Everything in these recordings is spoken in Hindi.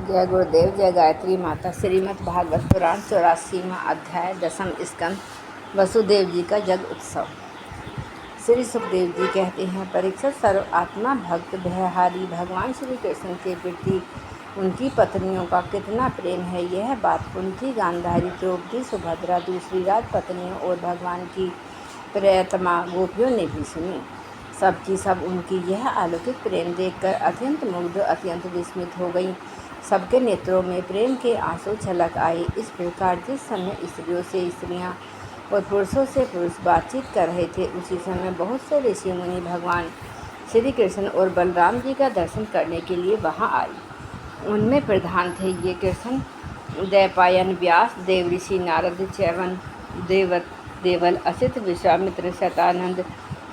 जय गुरुदेव, जय गायत्री माता। श्रीमद् भागवत पुराण 84वां अध्याय, दसम स्कंद, वसुदेव जी का जग उत्सव। श्री सुखदेव जी कहते हैं, परीक्षित सर्व आत्मा भक्त भयहारी भगवान श्री कृष्ण के प्रति उनकी पत्नियों का कितना प्रेम है, यह बात कुंती, गांधारी, द्रौपदी, सुभद्रा, दूसरी राजपत्नियों और भगवान की प्रियतमा गोपियों ने भी सुनी। सबकी सब उनकी यह अलौकिक प्रेम देखकर अत्यंत मुग्ध, अत्यंत विस्मित हो गई। सबके नेत्रों में प्रेम के आंसू छलक आए। इस प्रकार जिस समय स्त्रियों से स्त्रियां और पुरुषों से पुरुष बातचीत कर रहे थे, उसी समय बहुत से ऋषि मुनि भगवान श्री कृष्ण और बलराम जी का दर्शन करने के लिए वहां आए। उनमें प्रधान थे ये कृष्ण, दैपायन, व्यास, देवऋषि नारद, च्यवन, देवल, असित, विश्वामित्र, शतानंद,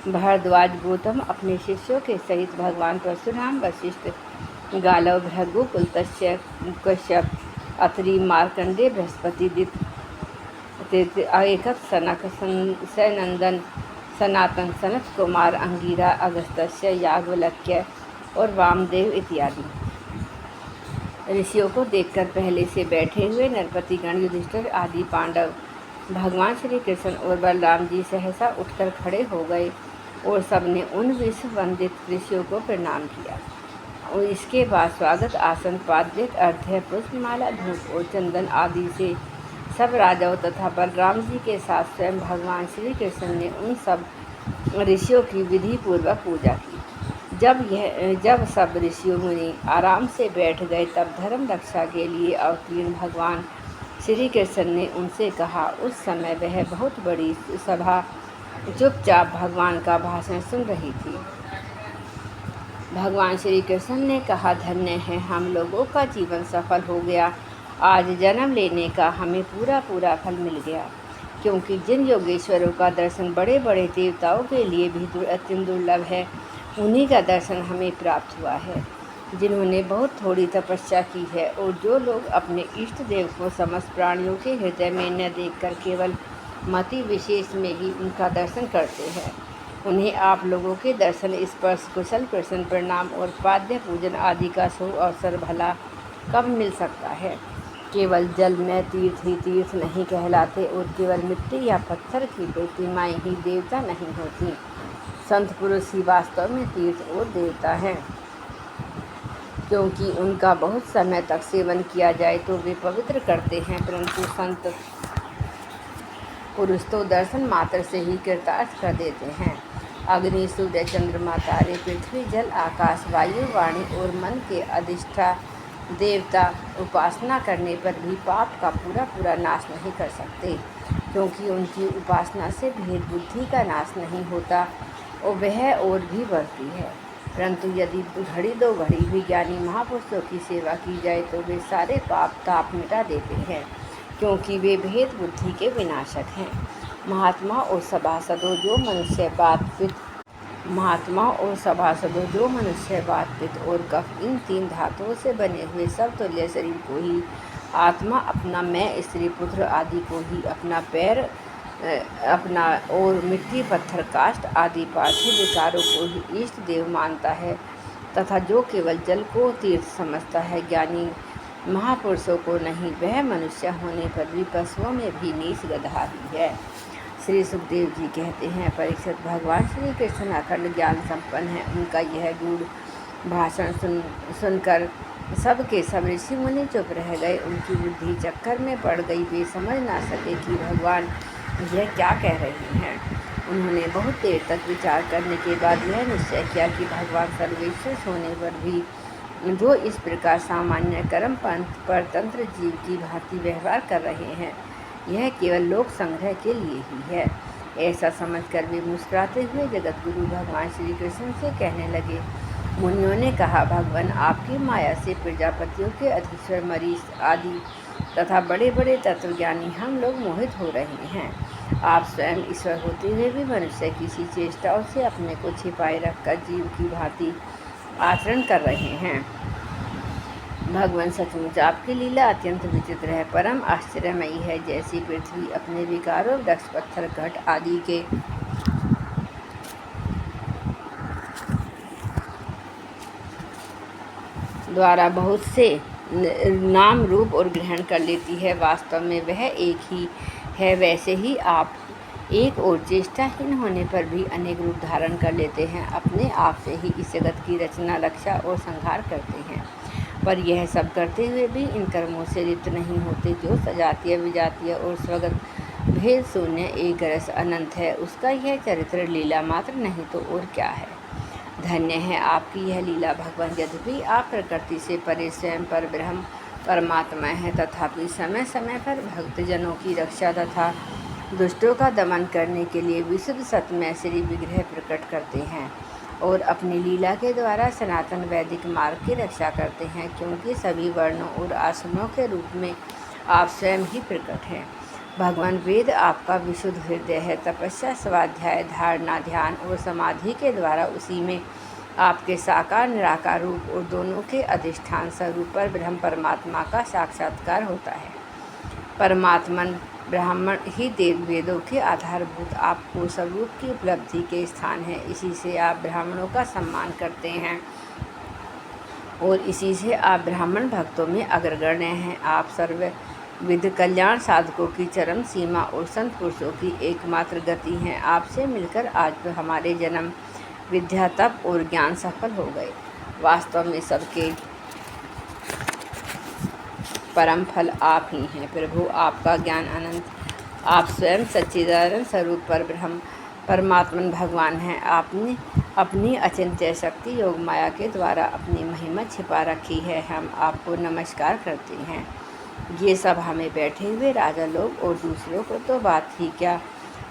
भारद्वाज, गौतम अपने शिष्यों के सहित, भगवान परशुराम, वशिष्ठ, गालव, भृगु, पुलत्स्य, कश्यप, अत्रि, मार्कंडे, बृहस्पति, एकत, सनक, सनंदन, सनातन, सनत कुमार, अंगीरा, अगस्त्य, याज्ञवल्क्य और वामदेव इत्यादि ऋषियों को देखकर पहले से बैठे हुए नरपतिगण, युधिष्ठिर आदि पांडव, भगवान श्री कृष्ण और बलराम जी सहसा उठकर खड़े हो गए और सबने उन विश्व वंदित ऋषियों को प्रणाम किया। और इसके बाद स्वागत आसन, पाद्य, अर्घ्य, पुष्पमाला, धूप और चंदन आदि से सब राजाओं तथा बलराम जी के साथ स्वयं भगवान श्री कृष्ण ने उन सब ऋषियों की विधि पूर्वक पूजा की। जब सब ऋषियों मुनि आराम से बैठ गए, तब धर्म रक्षा के लिए अवतीर्ण भगवान श्री कृष्ण ने उनसे कहा। उस समय वह बहुत बड़ी सभा चुपचाप भगवान का भाषण सुन रही थी। भगवान श्री कृष्ण ने कहा, धन्य है, हम लोगों का जीवन सफल हो गया। आज जन्म लेने का हमें पूरा फल मिल गया, क्योंकि जिन योगेश्वरों का दर्शन बड़े बड़े देवताओं के लिए भी अत्यंत दुर्लभ है, उन्हीं का दर्शन हमें प्राप्त हुआ है, जिन्होंने बहुत थोड़ी तपस्या की है। और जो लोग अपने इष्ट देव को समस्त प्राणियों के हृदय में न देखकर केवल मति विशेष में ही उनका दर्शन करते हैं, उन्हें आप लोगों के दर्शन, स्पर्श, कुशल प्रश्न, प्रणाम और पाद्य पूजन आदि का शुभ अवसर भला कब मिल सकता है। केवल जल में तीर्थ ही तीर्थ नहीं कहलाते, और केवल मिट्टी या पत्थर की प्रतिमाएं ही देवता नहीं होती। संत पुरुष ही वास्तव में तीर्थ और देवता हैं, क्योंकि उनका बहुत समय तक सेवन किया जाए तो वे पवित्र करते हैं, परंतु संत पुरुष तो दर्शन मात्र से ही कृतार्थ कर देते हैं। अग्नि, सूर्य, चंद्रमा, तारे, पृथ्वी, जल, आकाश, वायु, वाणी और मन के अधिष्ठा देवता उपासना करने पर भी पाप का पूरा नाश नहीं कर सकते, क्योंकि उनकी उपासना से भेद बुद्धि का नाश नहीं होता और वह और भी बढ़ती है। परंतु यदि घड़ी दो घड़ी भी ज्ञानी महापुरुषों की सेवा की जाए तो वे सारे पाप ताप मिटा देते हैं, क्योंकि वे भेद बुद्धि के विनाशक हैं। महात्मा और सभासदों, जो मनुष्य बात, पित्त और कफ, इन तीन धातुओं से बने हुए सब तुल्य शरीर को ही आत्मा अपना, मैं, स्त्री, पुत्र आदि को ही अपना, पैर अपना और मिट्टी, पत्थर, काष्ठ आदि पार्थिव विकारों को ही इष्ट देव मानता है, तथा जो केवल जल को तीर्थ समझता है, ज्ञानी महापुरुषों को नहीं, वह मनुष्य होने पर भी पशुओं में भी नीच गधा ही है। श्री सुखदेव जी कहते हैं, परीक्षित, भगवान श्री कृष्ण अखंड ज्ञान संपन्न है। उनका यह गूढ़ भाषण सुनकर सबके सब ऋषि मुनि चुप रह गए। उनकी बुद्धि चक्कर में पड़ गई, वे समझ ना सके कि भगवान यह क्या कह रहे हैं। उन्होंने बहुत देर तक विचार करने के बाद यह निश्चय किया कि भगवान सर्वश्रेष्ठ होने पर भी जो इस प्रकार सामान्य कर्म परतंत्र जीव की भांति व्यवहार कर रहे हैं, यह केवल लोक संग्रह के लिए ही है। ऐसा समझकर वे मुस्कुराते हुए जगत गुरु भगवान श्री कृष्ण से कहने लगे। मुनियों ने कहा, भगवान, आपकी माया से प्रजापतियों के अधीश्वर मरीच आदि तथा बड़े बड़े तत्वज्ञानी हम लोग मोहित हो रहे हैं। आप स्वयं ईश्वर होते हुए भी मनुष्य की सी चेष्टाओं से अपने को छिपाए रखकर जीव की भांति आचरण कर रहे हैं। भगवान, सचमुच आपकी लीला अत्यंत विचित्र है, परम आश्चर्यमयी है। जैसी पृथ्वी अपने विकारों, वृक्ष, पत्थर, घट आदि के द्वारा बहुत से नाम रूप और ग्रहण कर लेती है। वास्तव में वह एक ही है। वैसे ही आप एक और चेष्टाहीन होने पर भी अनेक रूप धारण कर लेते हैं। अपने आप से ही इस जगत की रचना, रक्षा और संहार करते हैं। पर यह सब करते हुए भी इन कर्मों से लिप्त नहीं होते। जो सजातीय, विजातीय और स्वगत भेद शून्य एक रस अनंत है, उसका यह चरित्र लीला मात्र नहीं तो और क्या है। धन्य है आपकी यह लीला भगवान। यद्यपि आप प्रकृति से परे स्वयं पर ब्रह्म परमात्मा है, तथापि समय समय पर भक्तजनों की रक्षा तथा दुष्टों का दमन करने के लिए विशुद्ध सतमय श्री विग्रह प्रकट करते हैं और अपनी लीला के द्वारा सनातन वैदिक मार्ग की रक्षा करते हैं, क्योंकि सभी वर्णों और आश्रमों के रूप में आप स्वयं ही प्रकट हैं। भगवान वेद आपका विशुद्ध हृदय है। तपस्या, स्वाध्याय, धारणा, ध्यान और समाधि के द्वारा उसी में आपके साकार निराकार रूप और दोनों के अधिष्ठान स्वरूप पर ब्रह्म परमात्मा का साक्षात्कार होता है। परमात्मन ब्राह्मण ही देव वेदों के आधारभूत आपको स्वरूप की उपलब्धि के स्थान है। इसी से आप ब्राह्मणों का सम्मान करते हैं और इसी से आप ब्राह्मण भक्तों में अग्रगण्य हैं। आप सर्वविध कल्याण साधकों की चरम सीमा और संत पुरुषों की एकमात्र गति हैं। आपसे मिलकर आज तो हमारे जन्म, विद्या, तप और ज्ञान सफल हो गए। वास्तव में सबके परम फल आप ही हैं। प्रभु, आपका ज्ञान अनंत। आप स्वयं सच्चिदानंद स्वरूप पर ब्रह्म परमात्मन भगवान हैं। आपने अपनी अचिंत्य शक्ति योग माया के द्वारा अपनी महिमा छिपा रखी है। हम आपको नमस्कार करते हैं। ये सब हमें बैठे हुए राजा लोग और दूसरों को तो बात ही क्या,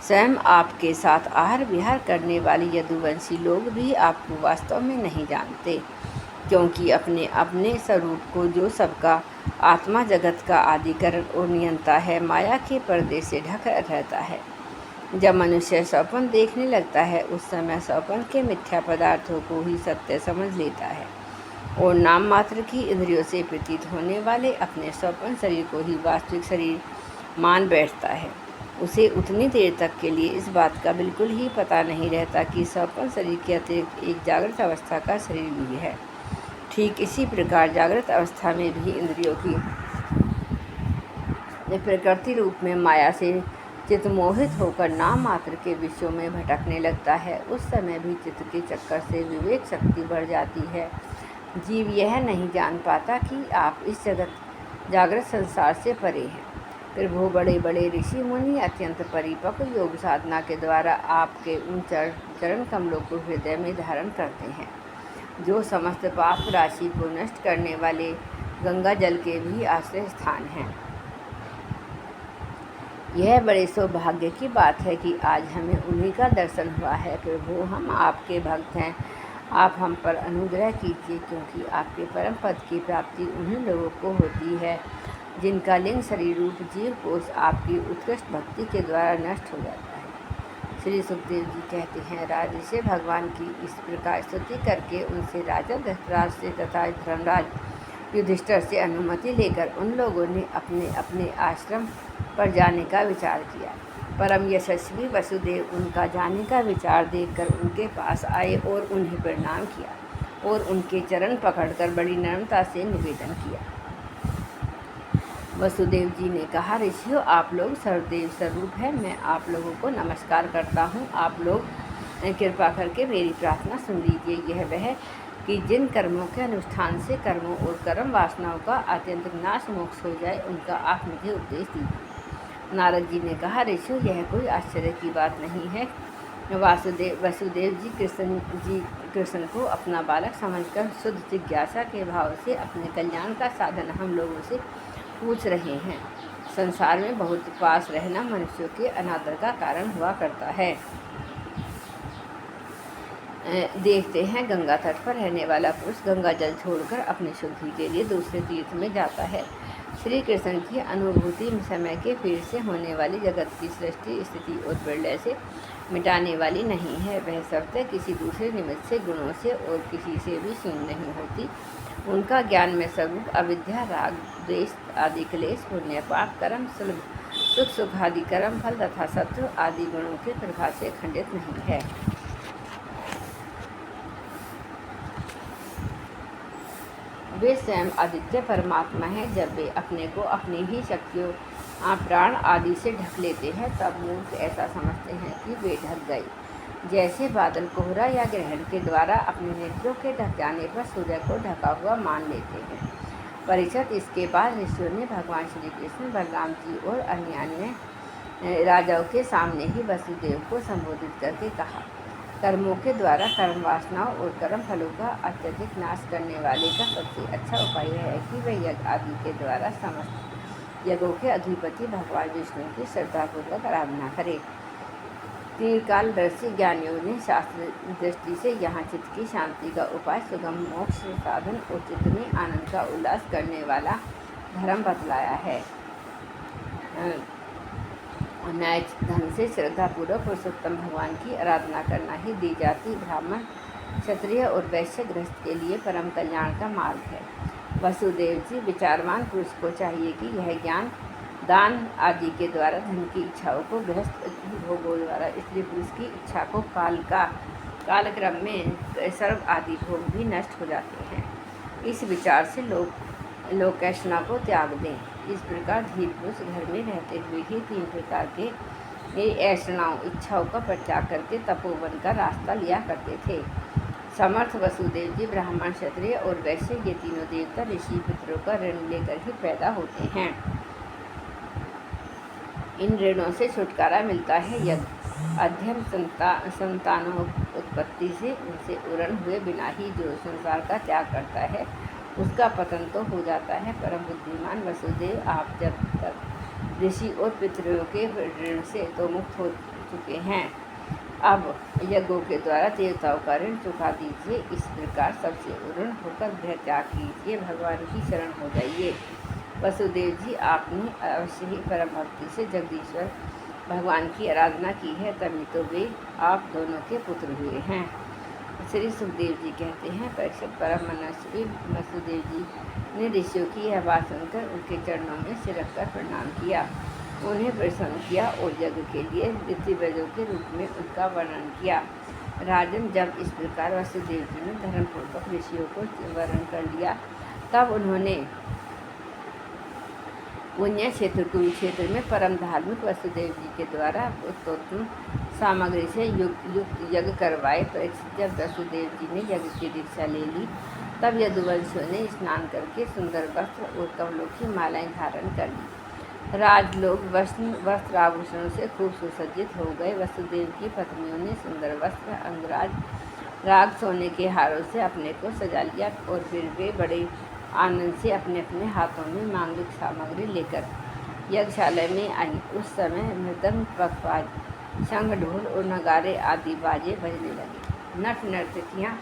स्वयं आपके साथ आहार विहार करने वाले यदुवंशी लोग भी आपको वास्तव में नहीं जानते, क्योंकि अपने अपने स्वरूप को जो सबका आत्मा, जगत का आदिकरण और नियंता है, माया के पर्दे से ढक रहता है। जब मनुष्य स्वप्न देखने लगता है, उस समय स्वप्न के मिथ्या पदार्थों को ही सत्य समझ लेता है और नाम मात्र की इंद्रियों से प्रतीत होने वाले अपने स्वप्न शरीर को ही वास्तविक शरीर मान बैठता है। उसे उतनी देर तक के लिए इस बात का बिल्कुल ही पता नहीं रहता कि स्वप्न शरीर के अतिरिक्त एक जागृत अवस्था का शरीर भी है। ठीक इसी प्रकार जागृत अवस्था में भी इंद्रियों की प्रकृति रूप में माया से चित्त मोहित होकर नाम मात्र के विषयों में भटकने लगता है। उस समय भी चित्त के चक्कर से विवेक शक्ति बढ़ जाती है। जीव यह नहीं जान पाता कि आप इस जगत जागृत संसार से परे हैं। प्रभु, बड़े बड़े ऋषि मुनि अत्यंत परिपक्व योग साधना के द्वारा आपके उन चरण कमलों को हृदय में धारण करते हैं, जो समस्त पाप राशि को नष्ट करने वाले गंगा जल के भी आश्रय स्थान हैं। यह बड़े सौभाग्य की बात है कि आज हमें उन्हीं का दर्शन हुआ है। प्रभु, हम आपके भक्त हैं। आप हम पर अनुग्रह कीजिए, क्योंकि आपके परम पद की प्राप्ति उन्हीं लोगों को होती है जिनका लिंग शरीर रूप जीव कोष आपकी उत्कृष्ट भक्ति के द्वारा नष्ट हो जाता है। श्री सुखदेव जी कहते हैं, राजर्षि भगवान की इस प्रकार स्तुति करके उनसे राजा धृतराज से तथा धर्मराज युधिष्ठिर से अनुमति लेकर उन लोगों ने अपने अपने आश्रम पर जाने का विचार किया। परम यशस्वी वसुदेव उनका जाने का विचार देखकर उनके पास आए और उन्हें प्रणाम किया और उनके चरण पकड़कर बड़ी नम्रता से निवेदन किया। वसुदेव जी ने कहा, ऋषियों, आप लोग सर्वदेव स्वरूप हैं। मैं आप लोगों को नमस्कार करता हूँ। आप लोग कृपा करके मेरी प्रार्थना सुन लीजिए। यह वह कि जिन कर्मों के अनुष्ठान से कर्मों और कर्म वासनाओं का अत्यंत नाश मोक्ष हो जाए, उनका आप मुझे उपदेश दीजिए। नारद जी ने कहा, ऋषियों, यह कोई आश्चर्य की बात नहीं है। वसुदेव जी कृष्ण को अपना बालक समझकर शुद्ध जिज्ञासा के भाव से अपने कल्याण का साधन हम लोगों से पूछ रहे हैं। संसार में बहुत पास रहना मनुष्यों के अनादर का कारण हुआ करता है। देखते हैं, गंगा तट पर रहने वाला पुरुष गंगा जल छोड़कर अपनी शुद्धि के लिए दूसरे तीर्थ में जाता है। श्री कृष्ण की अनुभूति समय के फिर से होने वाली जगत की सृष्टि, स्थिति और प्रलय से मिटाने वाली नहीं है। वह सत्य किसी दूसरे निमित्त से, गुणों से और किसी से भी क्षीण नहीं होती। उनका ज्ञान में स्वरूप अविद्या, राग, द्वेष आदि क्लेश, पुण्य, पाप, कर्म, सुख सुख आदि कर्म फल तथा शत्रु आदि गुणों के प्रभाव से खंडित नहीं है। वे स्वयं आदित्य परमात्मा हैं। जब वे अपने को अपनी ही शक्तियों प्राण आदि से ढक लेते हैं तब मूर्ख ऐसा समझते हैं कि वे ढक गए। जैसे बादल कोहरा या ग्रहण के द्वारा अपने नेत्रों के ढक जाने पर सूर्य को ढका हुआ मान लेते हैं। परीक्षित, इसके बाद ऋषियों ने भगवान श्री कृष्ण, बलराम जी और अन्य राजाओं के सामने ही वसुदेव को संबोधित करके कहा, कर्मों के द्वारा कर्म वासनाओं और कर्म फलों का अत्यधिक नाश करने वाले का सबसे अच्छा उपाय है कि वे यज्ञ आदि के द्वारा समस्त यज्ञों के अधिपति भगवान विष्णु की श्रद्धापूर्वक आराधना करें। दीर्घकाल दर्शी ज्ञानियों ने शास्त्र दृष्टि से यहाँ चित्त की शांति का उपाय, सुगम मोक्ष साधन और चित्त में आनंद का उल्लास करने वाला धर्म बतलाया है। न्याय ढंग से श्रद्धापूर्वक पुरुषोत्तम भगवान की आराधना करना ही दी जाती ब्राह्मण, क्षत्रिय और वैश्य गृहस्थ के लिए परम कल्याण का मार्ग है। वसुदेव जी, विचारवान पुरुष को चाहिए कि यह ज्ञान, दान आदि के द्वारा धन की इच्छाओं को, गृहस्थ भोगों द्वारा स्त्री पुरुष की इच्छा को कालक्रम में सर्व आदि भोग भी नष्ट हो जाते हैं। इस विचार से लोकैषणा को त्याग दें। इस प्रकार धीर पुरुष घर में रहते हुए ही 3 प्रकार के ऐषणाओं, इच्छाओं का परित्याग करके तपोवन का रास्ता लिया करते थे। समर्थ वसुदेव जी ब्राह्मण, क्षत्रिय और वैश्य, ये तीनों देवता ऋषि पितरों का ऋण लेकर ही पैदा होते हैं। इन ऋणों से छुटकारा मिलता है। यज्ञ अध्ययन संतानोत्पत्ति से उनसे उरण हुए बिना ही जो संसार का त्याग करता है उसका पतन तो हो जाता है। परम बुद्धिमान वसुदेव, आप जब तक ऋषि और पितरों के ऋण से तो मुक्त हो चुके हैं, अब यज्ञों के द्वारा देवताओं का ऋण चुका दीजिए। इस प्रकार सबसे उरण होकर गृह त्याग कीजिए, भगवान की शरण हो जाइए। वसुदेव जी, आपने अवश्य ही परम भक्ति से जगदीश्वर भगवान की आराधना की है, तभी तो वे आप दोनों के पुत्र हुए हैं। श्री सुखदेव जी कहते हैं, परीक्षित, परम मनस्वी वसुदेव जी ने ऋषियों की यह बात सुनकर उनके चरणों में सिर रखकर प्रणाम किया, उन्हें प्रसन्न किया और यज्ञ के लिए ऋतिव्रजों के रूप में उनका वर्णन किया। राजन, जब इस प्रकार वसुदेव जी ने धर्मपूर्वक ऋषियों को वर्ण कर लिया तब उन्होंने पुण्य क्षेत्र कुरुक्षेत्र में परम धार्मिक वसुदेव जी के द्वारा उत्तम सामग्री से युक्त यज्ञ करवाए। परीक्षित, जब वसुदेव जी ने यज्ञ की दीक्षा ले ली तब यदुवंशियों ने स्नान करके सुंदर वस्त्र और कमलों की मालाएं धारण कर ली। राजलोग वस्त्र आभूषणों से खूब सुसज्जित हो गए। वसुदेव की पत्नियों ने सुंदर वस्त्र, अंगराज, राग, सोने के हारों से अपने को सजा लिया और फिर वे बड़े आनंद से अपने अपने हाथों में मांगलिक सामग्री लेकर यज्ञशाला में आई। उस समय मृदंग, पखवाज, शंख, ढोल और नगारे आदि बाजे बजने लगे। नट नर्तकियाँ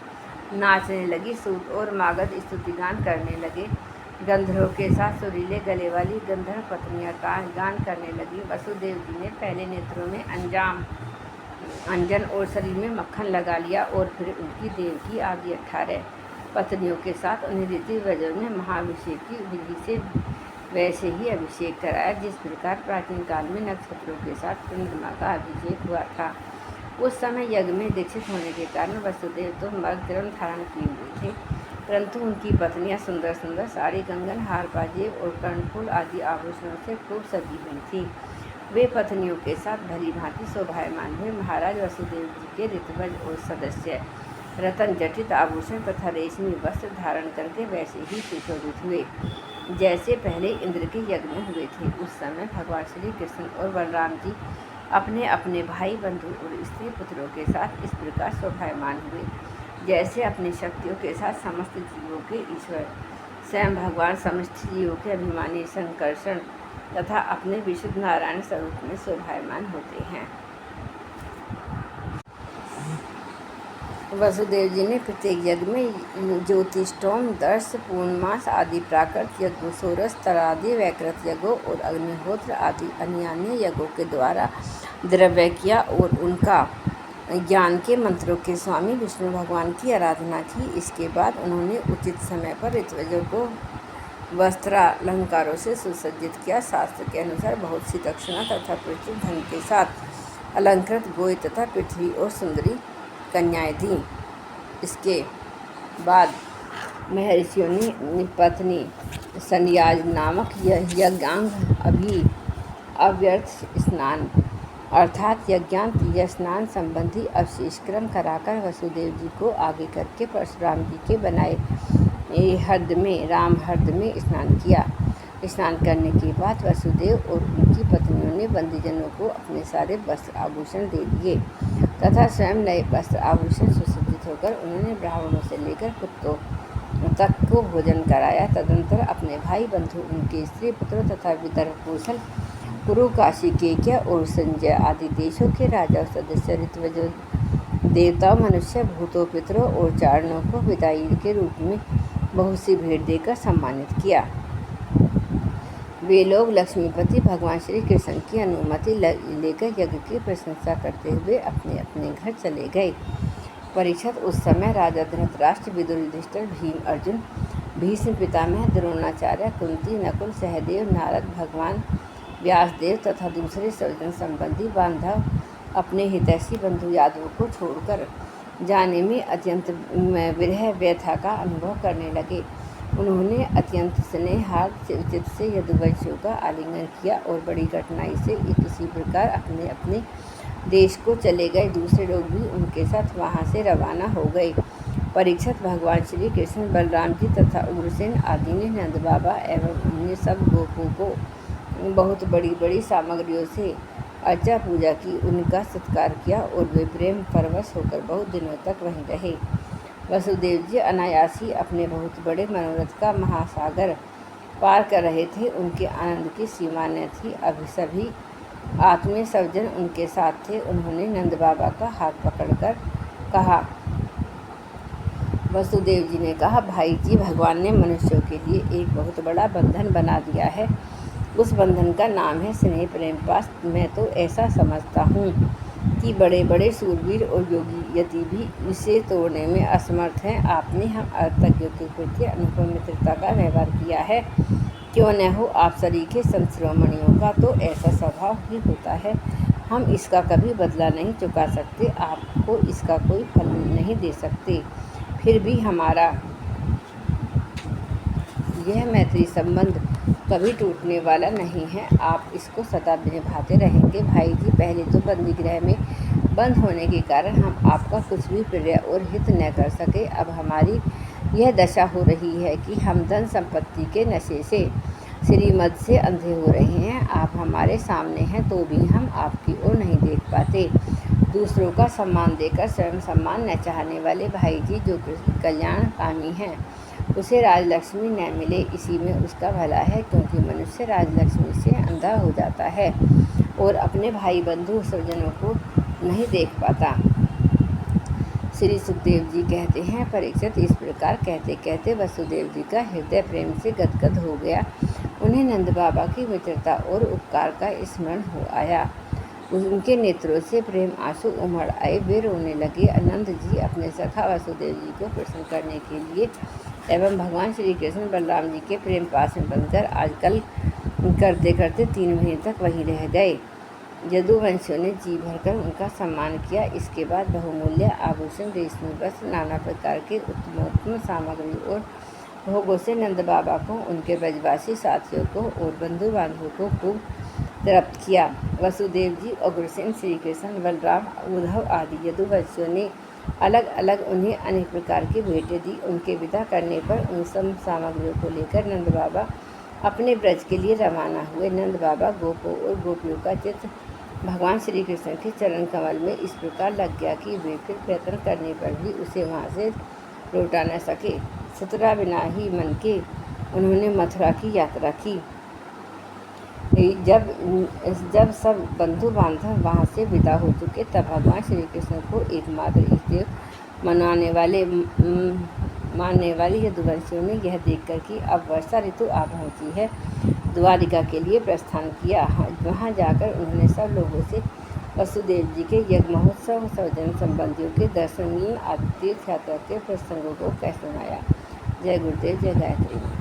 नाचने लगी, सूत और मागध स्तुतिगान करने लगे। गंधर्वों के साथ सुरीले गले वाली गंधर्व पत्नियाँ गान करने लगी। वसुदेव जी ने पहले नेत्रों में अंजन और शरीर में मक्खन लगा लिया और फिर उनकी देवकी आदि 18 पत्नियों के साथ उन्हें ऋतिव्रजों ने महाभिषेक की विधि से वैसे ही अभिषेक कराया जिस प्रकार प्राचीन काल में नक्षत्रों के साथ चंद्रमा का अभिषेक हुआ था। उस समय यज्ञ में दीक्षित होने के कारण वसुदेव तो मर्ग धारण किए हुए थे, परंतु उनकी पत्नियां सुंदर सुंदर साड़ी, कंगन, हार, पाजेब और कर्णफूल आदि आभूषणों से खूब सजी हुई थी। वे पत्नियों के साथ भली भांति शोभायमान हुए। महाराज वसुदेव जी के ऋतुव्रज और सदस्य रतन जटित आभूषण तथा रेशमी वस्त्र धारण करके वैसे ही सुशोभित हुए जैसे पहले इंद्र के यज्ञ में हुए थे। उस समय भगवान श्री कृष्ण और बलराम जी अपने अपने भाई, बंधु और स्त्री पुत्रों के साथ इस प्रकार शोभायमान हुए जैसे अपनी शक्तियों के साथ समस्त जीवों के ईश्वर स्वयं भगवान समस्त जीवों के अभिमानी संकर्षण तथा अपने विशुद्ध नारायण स्वरूप में शोभायमान होते हैं। वसुदेव जी ने प्रत्येक यज्ञ में ज्योतिष्टोम, दर्श, पूर्णमास आदि प्राकृत यज्ञों, सोरस, तरादि, वैकृत यज्ञों और अग्निहोत्र आदि अन्य यज्ञों के द्वारा द्रव्य किया और उनका ज्ञान के मंत्रों के स्वामी विष्णु भगवान की आराधना की। इसके बाद उन्होंने उचित समय पर ऋतुव्रजों को वस्त्रालंकारों से सुसज्जित किया। शास्त्र के अनुसार बहुत सी दक्षिणा तथा प्रचुर धन के साथ अलंकृत गोई तथा पृथ्वी और सुंदरी कन्याएं दी। इसके बाद महर्षियों ने पत्नी संयाज नामक यज्ञांग अव्यर्थ स्नान अर्थात यज्ञांत या स्नान संबंधी अवशेष क्रम कराकर वसुदेव जी को आगे करके परशुराम जी के बनाए रामहृद में स्नान किया। स्नान करने के बाद वसुदेव और उनकी पत्नियों ने बंदीजनों को अपने सारे वस्त्र आभूषण दे दिए तथा स्वयं नए वस्त्र आभूषण सुसज्जित होकर उन्होंने ब्राह्मणों से लेकर कुत्तों तक को भोजन कराया। तदंतर अपने भाई बंधु, उनके स्त्री पुत्र तथा विदर्भ कौशल, कुरु, काशी, केकया और संजय आदि देशों के राजा, सदस्य, ऋत्विजों, देवताओं, मनुष्य, भूतों, पितरों और चारणों को विदाई के रूप में बहुत सी भेंट देकर सम्मानित किया। वे लोग लक्ष्मीपति भगवान श्री कृष्ण की अनुमति लेकर यज्ञ की प्रशंसा करते हुए अपने अपने घर चले गए। परीक्षित उस समय राजा धृतराष्ट्र, विदुर, युधिष्ठिर, भीम, अर्जुन, भीष्म पितामह, द्रोणाचार्य, कुंती, नकुल, सहदेव, नारद, भगवान व्यासदेव तथा दूसरे स्वजन संबंधी बांधव अपने हितैषी बंधु यादवों को छोड़कर जाने में अत्यंत विरह व्यथा का अनुभव करने लगे। उन्होंने अत्यंत स्नेहार्थ चित्त से यदुवंशियों का आलिंगन किया और बड़ी कठिनाई से किसी प्रकार अपने अपने देश को चले गए। दूसरे लोग भी उनके साथ वहां से रवाना हो गए। परीक्षित, भगवान श्री कृष्ण, बलराम जी तथा उग्रसेन आदि ने नंद बाबा एवं अन्य सब गोपों को बहुत बड़ी बड़ी सामग्रियों से अर्चा पूजा की, उनका सत्कार किया और वे प्रेम परवश होकर बहुत दिनों तक वहीं रहे। वसुदेव जी अनायास ही अपने बहुत बड़े मनोरथ का महासागर पार कर रहे थे। उनके आनंद की सीमा न थी। अभी सभी आत्मीय सज्जन उनके साथ थे। उन्होंने नंद बाबा का हाथ पकड़कर कहा, वसुदेव जी ने कहा, भाई जी, भगवान ने मनुष्यों के लिए एक बहुत बड़ा बंधन बना दिया है। उस बंधन का नाम है स्नेह प्रेम पाश। मैं तो ऐसा समझता हूँ कि बड़े बड़े सूरवीर और योगी यति भी इसे तोड़ने में असमर्थ हैं। आपने हम अर्थज्ञों के प्रति अनुपम मित्रता का व्यवहार किया है। क्यों न हो, आप सरीखे संत शिरोमणियों का तो ऐसा स्वभाव ही होता है। हम इसका कभी बदला नहीं चुका सकते, आपको इसका कोई फल नहीं दे सकते। फिर भी हमारा यह मैत्री संबंध कभी टूटने वाला नहीं है। आप इसको सदा निभाते रहेंगे। भाई जी, पहले तो बंदी गृह में बंद होने के कारण हम आपका कुछ भी प्रिय और हित न कर सके। अब हमारी यह दशा हो रही है कि हम धन संपत्ति के नशे से, श्रीमत से अंधे हो रहे हैं। आप हमारे सामने हैं तो भी हम आपकी ओर नहीं देख पाते। दूसरों का सम्मान देकर स्वयं सम्मान न चाहने वाले भाई जी जो कल्याण कामी हैं, उसे राजलक्ष्मी न मिले, इसी में उसका भला है। क्योंकि मनुष्य राजलक्ष्मी से अंधा हो जाता है और अपने भाई बंधु स्वजनों को नहीं देख पाता। श्री सुखदेव जी कहते हैं, परीक्षित, इस प्रकार कहते कहते वसुदेव जी का हृदय प्रेम से गदगद हो गया। उन्हें नंद बाबा की मित्रता और उपकार का स्मरण हो आया। उनके नेत्रों से प्रेम आंसू उमड़ आए। वे रोने लगे। आनंद जी अपने सखा वसुदेव जी को प्रसन्न करने के लिए एवं भगवान श्री कृष्ण बलराम जी के प्रेम पास में बंधकर आजकल करते करते 3 महीने तक वहीं रह गए। यदुवंशियों ने जी भरकर उनका सम्मान किया। इसके बाद बहुमूल्य आभूषण, रेशमी वस्त्र, नाना प्रकार के उत्तमोत्तम सामग्री और भोगों से नंद बाबा को, उनके ब्रजवासी साथियों को और बंधु बांधवों को खूब तृप्त किया। वसुदेव जी, उग्रसेन, श्री कृष्ण, बलराम, उद्धव आदि यदुवंशियों ने अलग अलग उन्हें अनेक प्रकार की भेंटें दी। उनके विदा करने पर उन सब सामग्रियों को लेकर नंद बाबा अपने ब्रज के लिए रवाना हुए। नंद बाबा गोपों और गोपियों का चित्त भगवान श्री कृष्ण के चरण कमल में इस प्रकार लग गया कि वे फिर प्रयत्न करने पर भी उसे वहाँ से लौटा न सके। सुतरा बिना ही मन के उन्होंने मथुरा की यात्रा की। जब सब बंधु बांधव वहाँ से विदा हो चुके, तब भगवान श्री कृष्ण को एकमात्र इष्टदेव मानने वाले यदुवंशियों ने यह देखकर कि अब वर्षा ऋतु आ पहुँची है, द्वारिका के लिए प्रस्थान किया। वहाँ जाकर उन्होंने सब लोगों से वसुदेव जी के यज्ञ महोत्सव, स्वजन संबंधियों के दर्शन आदि तीर्थ यात्रा के प्रसंगों को कह सुनाया। जय गुरुदेव, जय गायत्री।